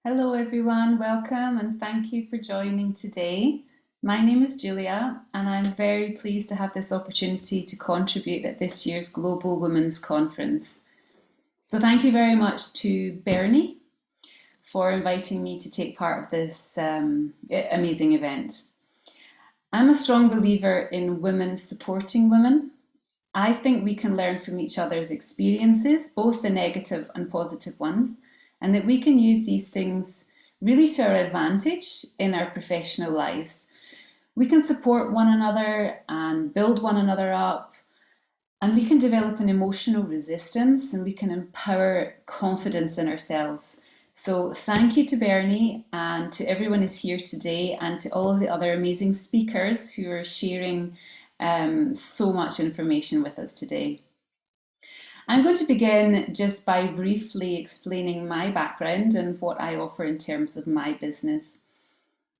Hello, everyone. Welcome and thank you for joining today. My name is Julia, and I'm very pleased to have this opportunity to contribute at this year's Global Women's Conference. So, thank you very much to Bernie for inviting me to take part of this amazing event. I'm a strong believer in women supporting women. I think we can learn from each other's experiences, both the negative and positive ones, and that we can use these things really to our advantage in our professional lives. We can support one another and build one another up, and we can develop an emotional resistance and we can empower confidence in ourselves. So, thank you to Bernie and to everyone who's here today, and to all of the other amazing speakers who are sharing so much information with us today. I'm going to begin just by briefly explaining my background and what I offer in terms of my business.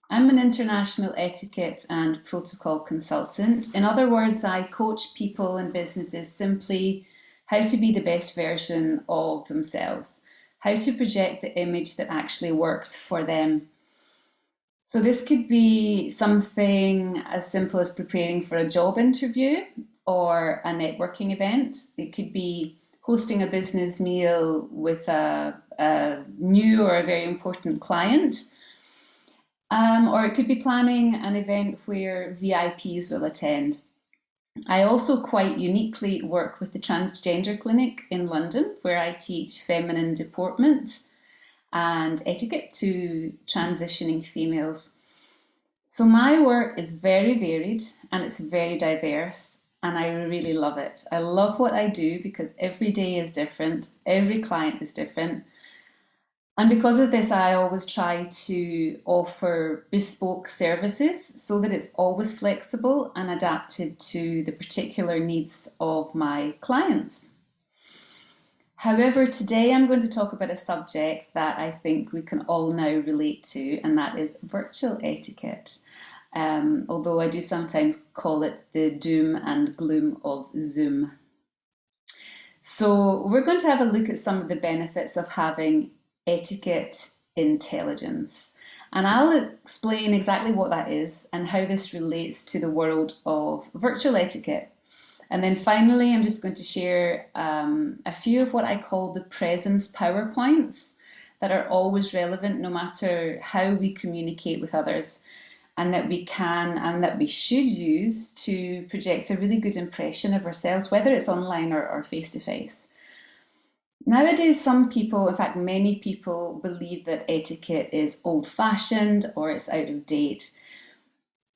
I'm an international etiquette and protocol consultant. In other words, I coach people and businesses simply how to be the best version of themselves, how to project the image that actually works for them. So this could be something as simple as preparing for a job interview or a networking event. It could be hosting a business meal with a new or a very important client. Or it could be planning an event where VIPs will attend. I also quite uniquely work with the Transgender Clinic in London, where I teach feminine deportment and etiquette to transitioning females. So my work is very varied and it's very diverse, and I really love it. I love what I do because every day is different, every client is different. And because of this, I always try to offer bespoke services so that it's always flexible and adapted to the particular needs of my clients. However, today I'm going to talk about a subject that I think we can all now relate to, and that is virtual etiquette. Although I do sometimes call it the doom and gloom of Zoom. So, we're going to have a look at some of the benefits of having etiquette intelligence. And I'll explain exactly what that is and how this relates to the world of virtual etiquette. And then finally, I'm just going to share a few of what I call the presence PowerPoints that are always relevant no matter how we communicate with others, and that we can and that we should use to project a really good impression of ourselves, whether it's online or face to face. Nowadays, some people, in fact, many people, believe that etiquette is old fashioned or it's out of date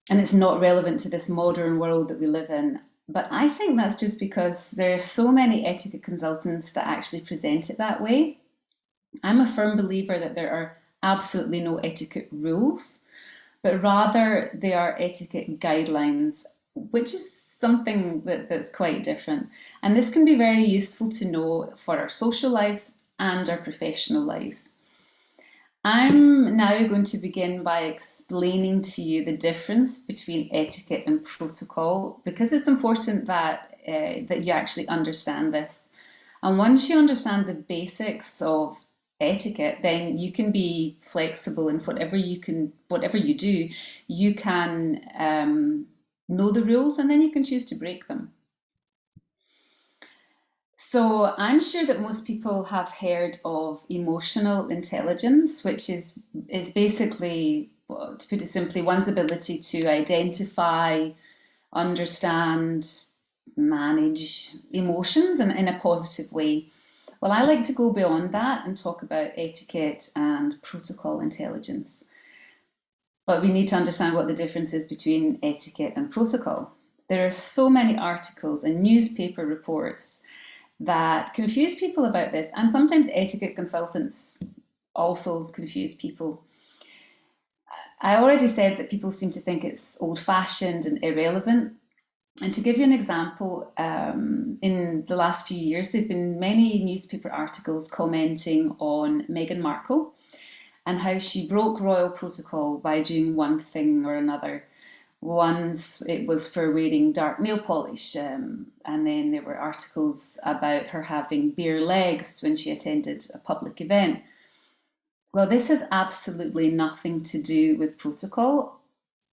and it's not relevant to this modern world that we live in. But I think that's just because there are so many etiquette consultants that actually present it that way. I'm a firm believer that there are absolutely no etiquette rules, but rather they are etiquette guidelines, which is something that's quite different. And this can be very useful to know for our social lives and our professional lives. I'm now going to begin by explaining to you the difference between etiquette and protocol, because it's important that you actually understand this. And once you understand the basics of etiquette, then you can be flexible in whatever you do. You can know the rules, and then you can choose to break them. So I'm sure that most people have heard of emotional intelligence, which is basically, well, to put it simply, one's ability to identify, understand, manage emotions in a positive way. Well, I like to go beyond that and talk about etiquette and protocol intelligence. But we need to understand what the difference is between etiquette and protocol. There are so many articles and newspaper reports that confuse people about this, and sometimes etiquette consultants also confuse people. I already said that people seem to think it's old-fashioned and irrelevant. And to give you an example, in the last few years, there have been many newspaper articles commenting on Meghan Markle and how she broke royal protocol by doing one thing or another. Once it was for wearing dark nail polish, and then there were articles about her having bare legs when she attended a public event. Well, this has absolutely nothing to do with protocol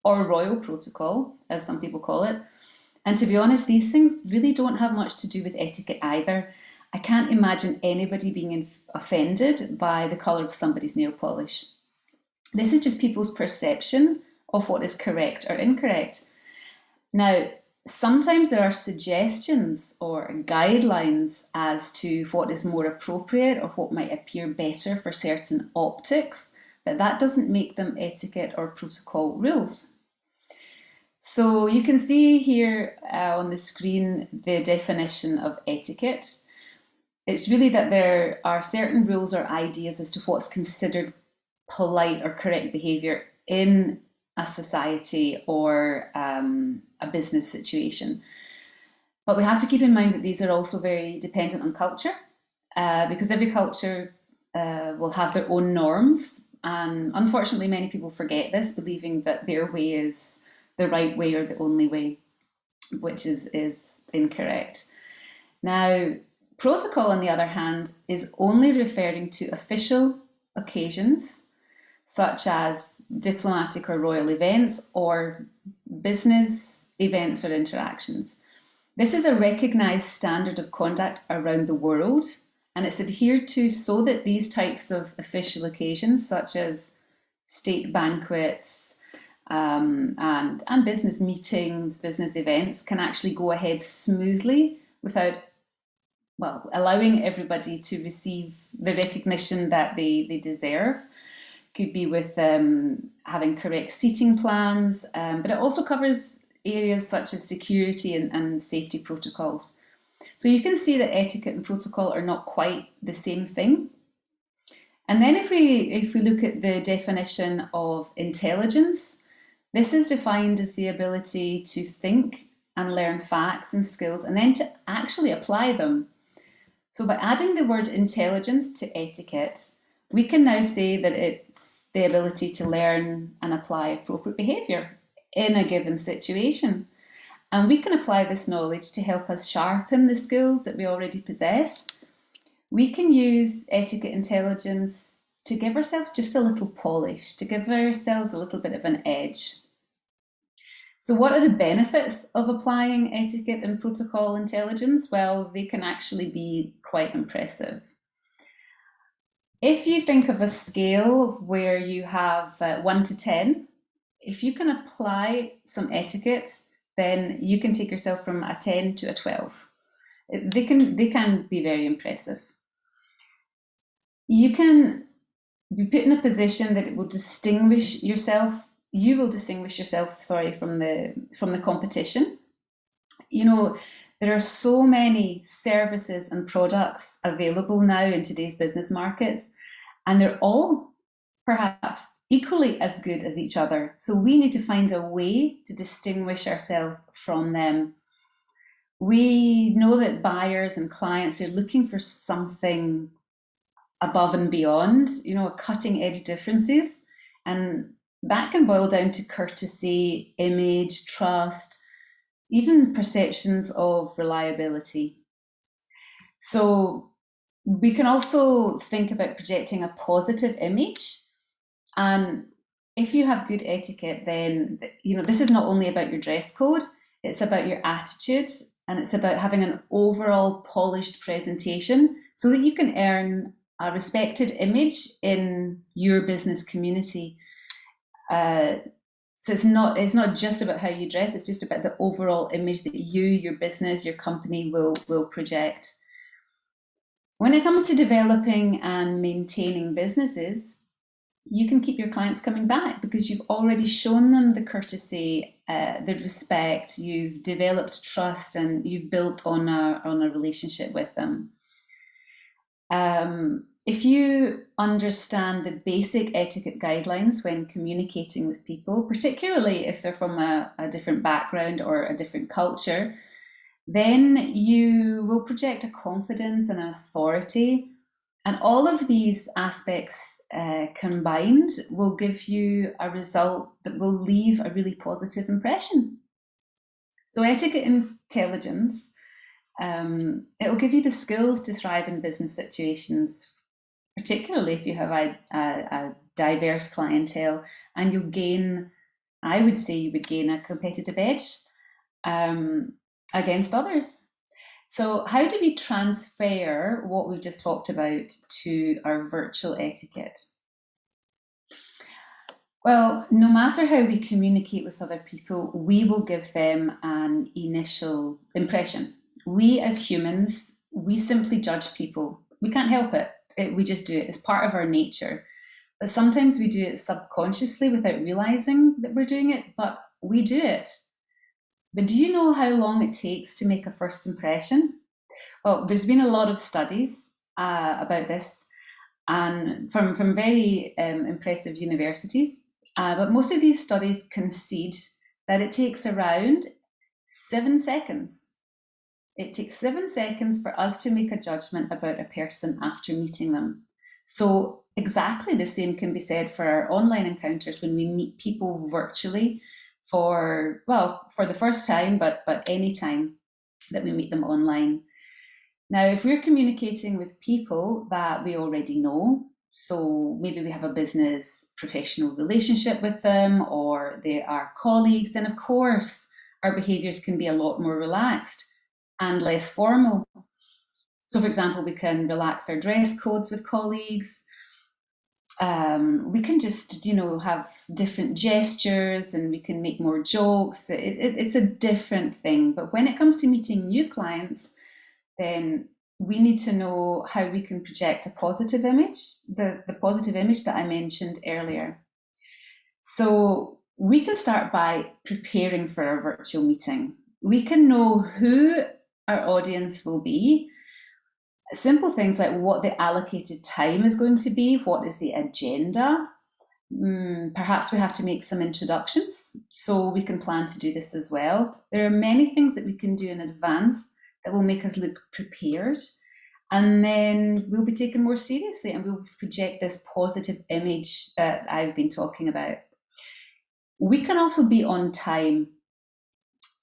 or royal protocol, as some people call it. And to be honest, these things really don't have much to do with etiquette either. I can't imagine anybody being offended by the colour of somebody's nail polish. This is just people's perception of what is correct or incorrect. Now, sometimes there are suggestions or guidelines as to what is more appropriate or what might appear better for certain optics, but that doesn't make them etiquette or protocol rules. So you can see here on the screen the definition of etiquette. It's really that there are certain rules or ideas as to what's considered polite or correct behaviour in a society or a business situation. But we have to keep in mind that these are also very dependent on culture, because every culture will have their own norms. And unfortunately, many people forget this, believing that their way is the right way or the only way, which is incorrect. Now, protocol, on the other hand, is only referring to official occasions such as diplomatic or royal events or business events or interactions. This is a recognised standard of conduct around the world, and it's adhered to so that these types of official occasions, such as state banquets and business meetings, business events, can actually go ahead smoothly without, well, allowing everybody to receive the recognition that they deserve. Could be with having correct seating plans, but it also covers areas such as security and safety protocols. So you can see that etiquette and protocol are not quite the same thing. And then if we look at the definition of intelligence, this is defined as the ability to think and learn facts and skills and then to actually apply them. So by adding the word intelligence to etiquette, we can now say that it's the ability to learn and apply appropriate behaviour in a given situation. And we can apply this knowledge to help us sharpen the skills that we already possess. We can use etiquette intelligence to give ourselves just a little polish, to give ourselves a little bit of an edge. So what are the benefits of applying etiquette and protocol intelligence? Well, they can actually be quite impressive. If you think of a scale where you have 1 to 10, if you can apply some etiquette, then you can take yourself from a 10 to a 12. They can be very impressive. You can be put in a position that it will distinguish yourself. You will distinguish yourself, from the competition. You know, there are so many services and products available now in today's business markets, and they're all perhaps equally as good as each other. So we need to find a way to distinguish ourselves from them. We know that buyers and clients are looking for something above and beyond, cutting edge differences. And that can boil down to courtesy, image, trust, even perceptions of reliability. So we can also think about projecting a positive image. And if you have good etiquette, then, this is not only about your dress code, it's about your attitude, and it's about having an overall polished presentation so that you can earn a respected image in your business community. So it's not just about how you dress, it's just about the overall image that you, your business, your company will project. When it comes to developing and maintaining businesses, you can keep your clients coming back because you've already shown them the courtesy, the respect, you've developed trust, and you've built on a relationship with them. If you understand the basic etiquette guidelines when communicating with people, particularly if they're from a different background or a different culture, then you will project a confidence and an authority. And all of these aspects combined will give you a result that will leave a really positive impression. So etiquette intelligence, it will give you the skills to thrive in business situations particularly if you have a diverse clientele, and you'll gain, I would say you would gain a competitive edge um, against others. So, how do we transfer what we've just talked about to our virtual etiquette? Well, no matter how we communicate with other people, we will give them an initial impression. We as humans, we simply judge people. We can't help it. We just do it. It's part of our nature. But sometimes we do it subconsciously without realizing that we're doing it, but we do it. But do you know how long it takes to make a first impression? Well, there's been a lot of studies about this, and from very impressive universities. But most of these studies concede that it takes around 7 seconds. It takes 7 seconds for us to make a judgment about a person after meeting them. So exactly the same can be said for our online encounters when we meet people virtually for the first time, but any time that we meet them online. Now, if we're communicating with people that we already know, so maybe we have a business professional relationship with them or they are colleagues, then of course our behaviours can be a lot more relaxed and less formal. So, for example, we can relax our dress codes with colleagues. We can just, have different gestures and we can make more jokes. It's a different thing. But when it comes to meeting new clients, then we need to know how we can project a positive image, the positive image that I mentioned earlier. So we can start by preparing for our virtual meeting. We can know who our audience will be. Simple things like what the allocated time is going to be, what is the agenda. Perhaps we have to make some introductions, so we can plan to do this as well. There are many things that we can do in advance that will make us look prepared, and then we'll be taken more seriously and we'll project this positive image that I've been talking about. We can also be on time.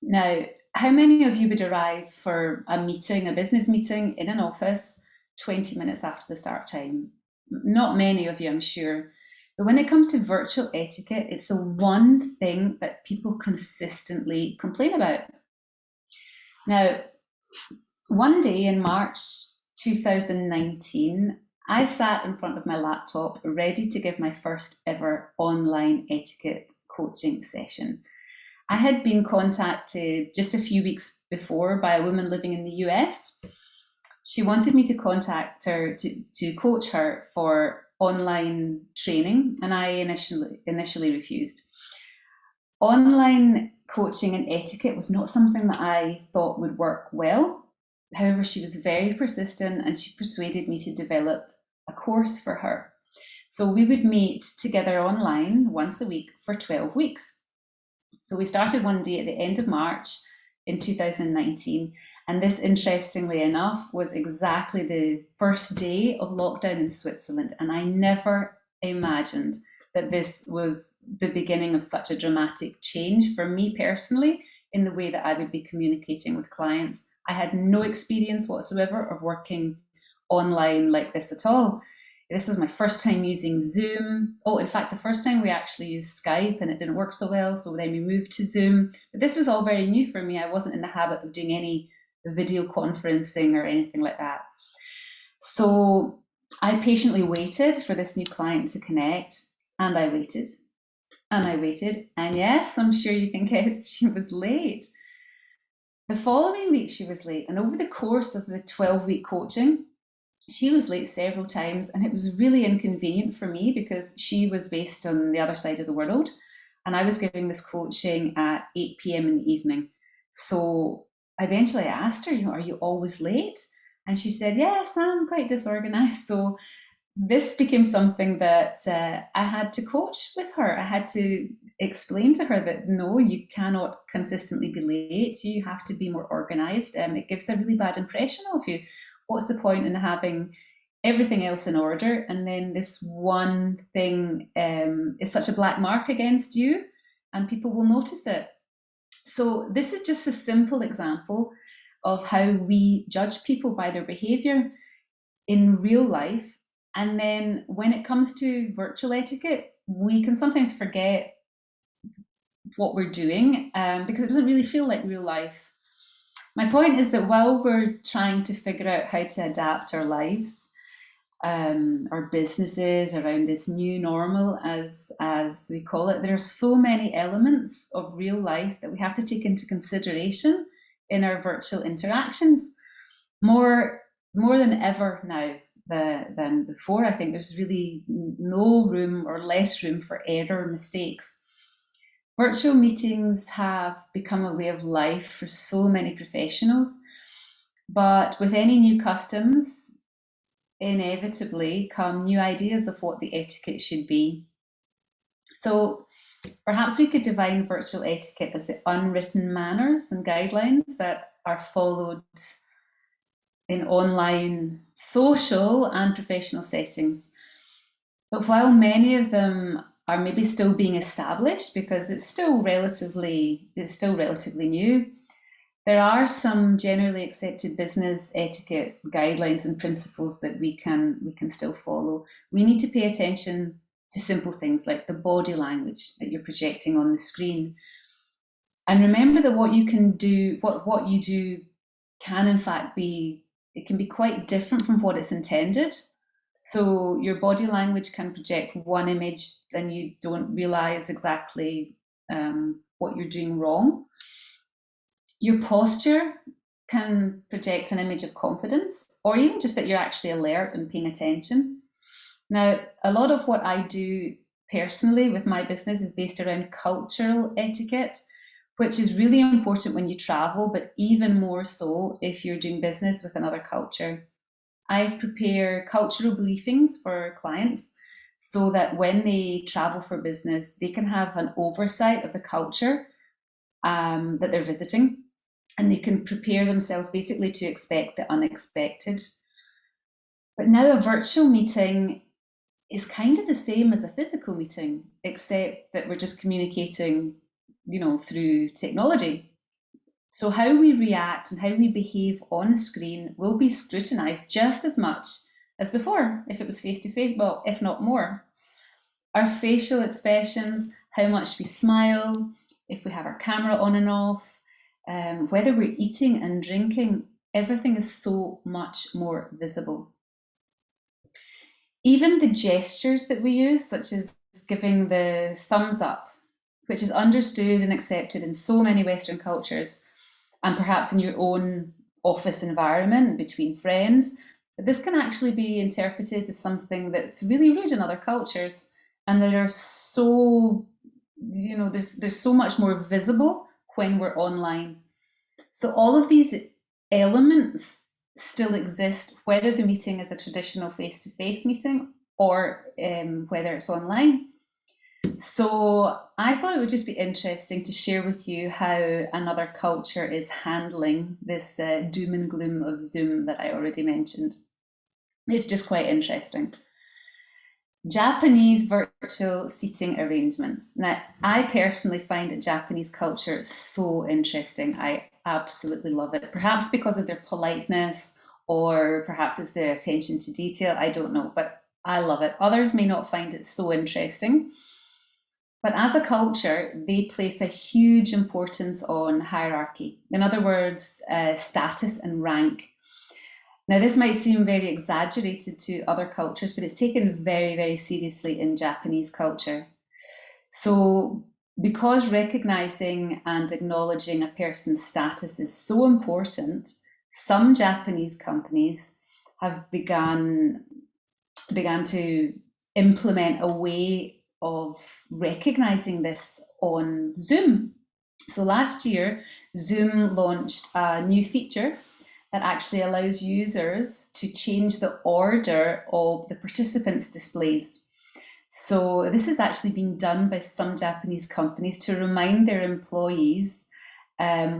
Now, how many of you would arrive for a meeting, a business meeting in an office 20 minutes after the start time? Not many of you, I'm sure. But when it comes to virtual etiquette, it's the one thing that people consistently complain about. Now, one day in March 2019, I sat in front of my laptop ready to give my first ever online etiquette coaching session. I had been contacted just a few weeks before by a woman living in the US. She wanted me to contact her to coach her for online training, and I initially refused. Online coaching and etiquette was not something that I thought would work well. However, she was very persistent and she persuaded me to develop a course for her. So we would meet together online once a week for 12 weeks. So we started one day at the end of March in 2019. And this, interestingly enough, was exactly the first day of lockdown in Switzerland. And I never imagined that this was the beginning of such a dramatic change for me personally in the way that I would be communicating with clients. I had no experience whatsoever of working online like this at all. This was my first time using Zoom. Oh, in fact, the first time we actually used Skype and it didn't work so well. So then we moved to Zoom. But this was all very new for me. I wasn't in the habit of doing any video conferencing or anything like that. So I patiently waited for this new client to connect, and I waited and I waited. And yes, I'm sure you can guess she was late. The following week, she was late. And over the course of the 12-week coaching, she was late several times, and it was really inconvenient for me because she was based on the other side of the world and I was giving this coaching at 8 p.m. in the evening. So eventually I asked her, are you always late? And she said, yes, I'm quite disorganized. So this became something that I had to coach with her. I had to explain to her that no, you cannot consistently be late. You have to be more organized. It gives a really bad impression of you. What's the point in having everything else in order and then this one thing is such a black mark against you and people will notice it? So this is just a simple example of how we judge people by their behavior. In real life, And then when it comes to virtual etiquette, we can sometimes forget what we're doing because it doesn't really feel like real life. My point is that while we're trying to figure out how to adapt our lives, our businesses around this new normal, as we call it, there are so many elements of real life that we have to take into consideration in our virtual interactions more than ever now than before. I think there's really no room or less room for error, mistakes. Virtual meetings have become a way of life for so many professionals, but with any new customs, inevitably come new ideas of what the etiquette should be. So perhaps we could define virtual etiquette as the unwritten manners and guidelines that are followed in online, social, and professional settings. But while many of them are maybe still being established because it's still relatively new, there are some generally accepted business etiquette guidelines and principles that we can still follow. We need to pay attention to simple things like the body language that you're projecting on the screen. And remember that what you do can in fact be, it can be quite different from what it's intended. So your body language can project one image, then you don't realize exactly what you're doing wrong. Your posture can project an image of confidence, or even just that you're actually alert and paying attention. Now, a lot of what I do personally with my business is based around cultural etiquette, which is really important when you travel, but even more so if you're doing business with another culture. I prepare cultural briefings for clients so that when they travel for business, they can have an oversight of the culture that they're visiting, and they can prepare themselves basically to expect the unexpected. But now a virtual meeting is kind of the same as a physical meeting, except that we're just communicating, through technology. So how we react and how we behave on screen will be scrutinized just as much as before if it was face to face, well, if not more. Our facial expressions, how much we smile, if we have our camera on and off, whether we're eating and drinking, everything is so much more visible. Even the gestures that we use, such as giving the thumbs up, which is understood and accepted in so many Western cultures, and perhaps in your own office environment between friends, but this can actually be interpreted as something that's really rude in other cultures, and there are so there's so much more visible when we're online. So all of these elements still exist, whether the meeting is a traditional face-to-face meeting or whether it's online. So I thought it would just be interesting to share with you how another culture is handling this doom and gloom of Zoom that I already mentioned. It's just quite interesting. Japanese virtual seating arrangements. Now, I personally find the Japanese culture so interesting. I absolutely love it. Perhaps because of their politeness, or perhaps it's their attention to detail. I don't know, but I love it. Others may not find it so interesting. But as a culture, they place a huge importance on hierarchy. In other words, status and rank. Now, this might seem very exaggerated to other cultures, but it's taken very, very seriously in Japanese culture. So, because recognizing and acknowledging a person's status is so important, some Japanese companies have began to implement a way of recognizing this on Zoom. So last year, Zoom launched a new feature that actually allows users to change the order of the participants' displays. So this is actually being done by some Japanese companies to remind their employees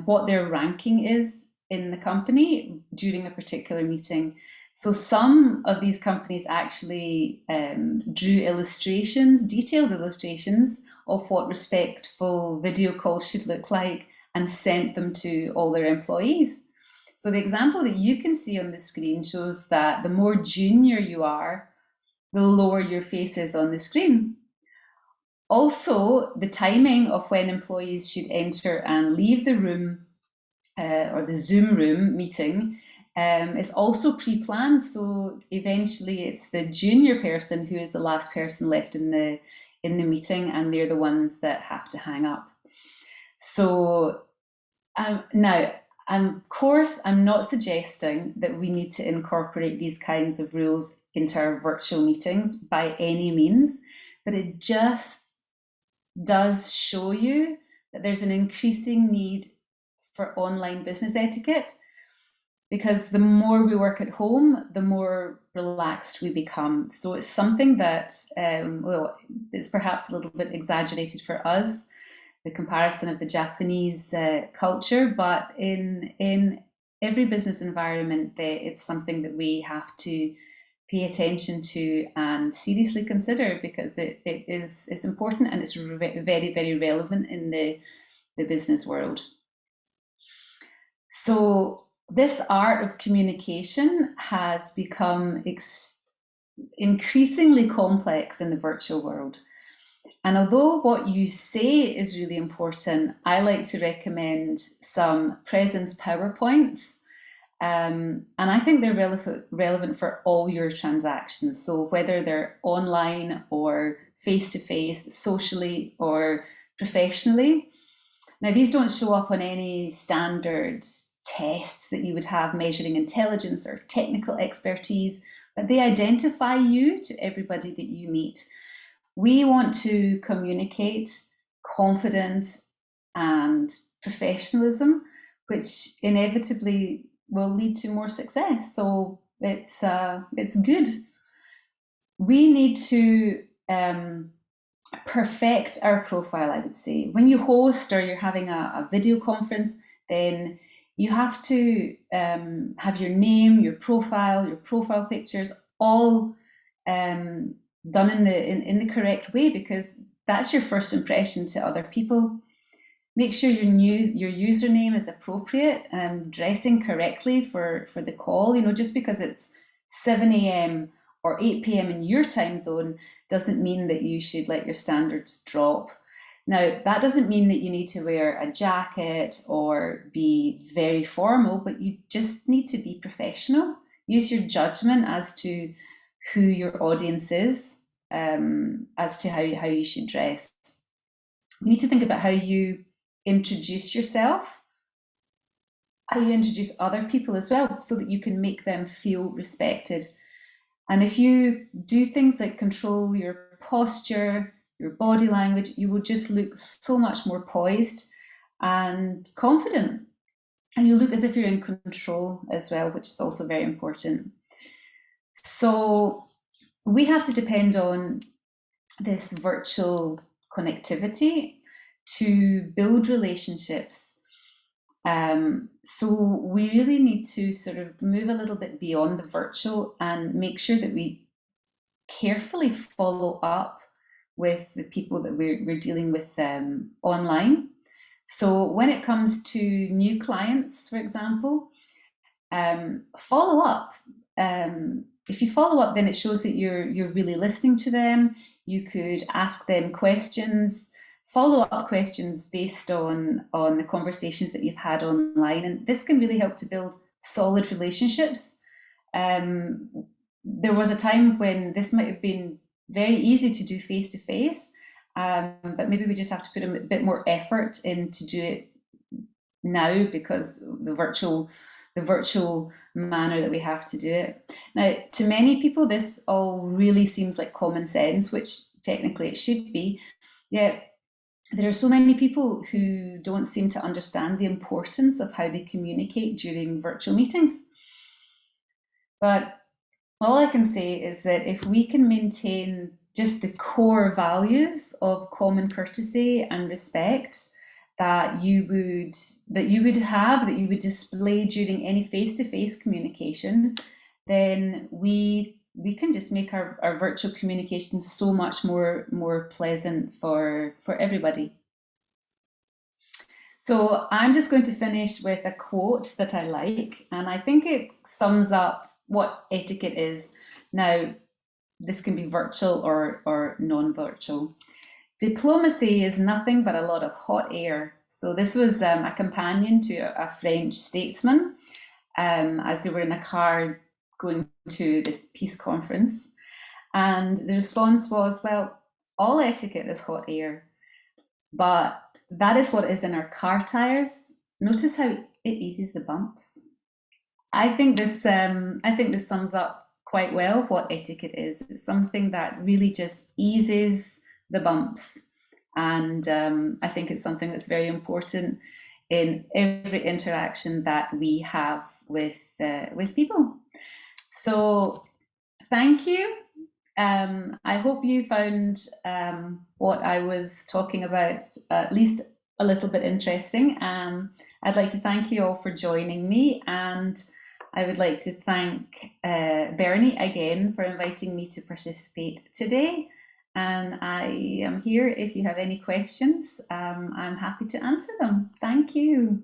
what their ranking is in the company during a particular meeting. So some of these companies actually drew illustrations, detailed illustrations of what respectful video calls should look like, and sent them to all their employees. So the example that you can see on the screen shows that the more junior you are, the lower your face is on the screen. Also, the timing of when employees should enter and leave the room or the Zoom room meeting is also pre-planned. So eventually it's the junior person who is the last person left in the meeting, and they're the ones that have to hang up. So now, of course, I'm not suggesting that we need to incorporate these kinds of rules into our virtual meetings by any means, but it just does show you that there's an increasing need for online business etiquette, because the more we work at home, the more relaxed we become. So it's something that, well, it's perhaps a little bit exaggerated for us, the comparison of the Japanese culture, but in every business environment, it's something that we have to pay attention to and seriously consider, because it's important and it's very, very relevant in the business world. So this art of communication has become increasingly complex in the virtual world. And although what you say is really important, I like to recommend some presence PowerPoints. And I think they're relevant for all your transactions. So whether they're online or face-to-face, socially or professionally. Now, these don't show up on any standard tests that you would have measuring intelligence or technical expertise, but they identify you to everybody that you meet. We want to communicate confidence and professionalism, which inevitably will lead to more success. So it's good. We need to perfect our profile, I would say. When you host or you're having a video conference, then you have to have your name, your profile pictures, all done in the correct way, because that's your first impression to other people. Make sure your username is appropriate, dressing correctly for the call. Just because it's 7 a.m. or 8 p.m. in your time zone doesn't mean that you should let your standards drop. Now, that doesn't mean that you need to wear a jacket or be very formal, but you just need to be professional. Use your judgment as to who your audience is, as to how you should dress. You need to think about how you introduce yourself, how you introduce other people as well, so that you can make them feel respected. And if you do things like control your posture, your body language, you will just look so much more poised and confident. And you look as if you're in control as well, which is also very important. So we have to depend on this virtual connectivity to build relationships. So we really need to sort of move a little bit beyond the virtual and make sure that we carefully follow up with the people that we're dealing with online. So when it comes to new clients, for example, follow up. If you follow up, then it shows that you're really listening to them. You could ask them questions, follow-up questions based on the conversations that you've had online, and this can really help to build solid relationships. There was a time when this might have been very easy to do face-to-face, but maybe we just have to put a bit more effort in to do it now, because the virtual manner that we have to do it. Now, to many people, this all really seems like common sense, which technically it should be. Yet there are so many people who don't seem to understand the importance of how they communicate during virtual meetings. But all I can say is that if we can maintain just the core values of common courtesy and respect that you would display during any face-to-face communication, then we can just make our virtual communication so much more pleasant for everybody. So I'm just going to finish with a quote that I like, and I think it sums up what etiquette is. Now, this can be virtual or non-virtual. Diplomacy is nothing but a lot of hot air. So this was a companion to a French statesman as they were in a car going to this peace conference. And the response was, well, all etiquette is hot air, but that is what is in our car tires. Notice how it eases the bumps. I think this sums up quite well what etiquette is. It's something that really just eases the bumps, and I think it's something that's very important in every interaction that we have with people. So thank you. I hope you found what I was talking about at least a little bit interesting. I'd like to thank you all for joining me, and I would like to thank Bernie again for inviting me to participate today. And I am here if you have any questions. I'm happy to answer them. Thank you.